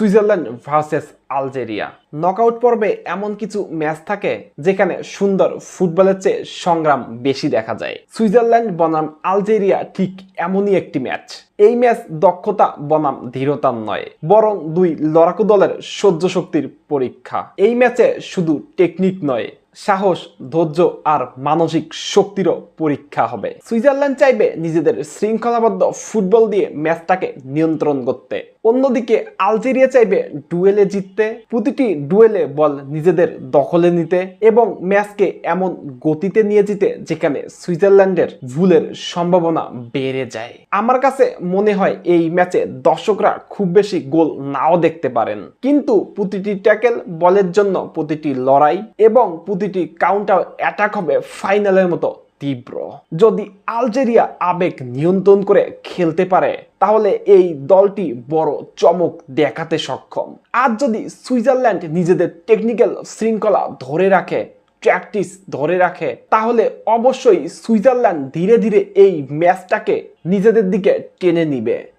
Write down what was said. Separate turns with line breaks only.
Switzerland versus Algeria. Knockout পর্বে এমন কিছু ম্যাচ থাকে যেখানে সুন্দর ফুটবলের চেয়ে সংগ্রাম বেশি দেখা যায়। সুইজারল্যান্ড বনাম আলজেরিয়া ঠিক এমনই একটি ম্যাচ। এই ম্যাচ দক্ষতা বনাম ধীরতার নয়, বরং দুই লড়াকু দলের সহ্য শক্তির পরীক্ষা। এই ম্যাচে শুধু টেকনিক নয়, সাহস, ধৈর্য আর মানসিক শক্তিরও পরীক্ষা হবে। সুইজারল্যান্ড চাইবে নিজেদের শৃঙ্খলাবদ্ধ ফুটবল দিয়ে ম্যাচটাকে নিয়ন্ত্রণ করতে, অন্যদিকে আলজেরিয়া চাইবে ডুয়েলে জিততে, প্রতিটি ডুয়েলে বল নিজেদের দখলে নিতে এবং ম্যাচকে এমন গতিতে নিয়ে যেতে যেখানে সুইজারল্যান্ডের ভুলের সম্ভাবনা বেড়ে যায়। আমার কাছে মনে হয় এই ম্যাচে দর্শকরা খুব বেশি গোল নাও দেখতে পারেন, কিন্তু প্রতিটি ট্যাকেল, বলের জন্য প্রতিটি লড়াই এবং প্রতিটি কাউন্টার অ্যাটাক হবে ফাইনালের মতো তীব্র। যদি আলজেরিয়া আবেগ নিয়ন্ত্রণ করে খেলতে পারে তাহলে এই দলটি বড় চমক দেখাতে সক্ষম। আর যদি সুইজারল্যান্ড নিজেদের টেকনিক্যাল শৃঙ্খলা ধরে রাখে, প্র্যাকটিস ধরে রাখে, তাহলে অবশ্যই সুইজারল্যান্ড ধীরে ধীরে এই ম্যাচটাকে নিজেদের দিকে টেনে নিবে।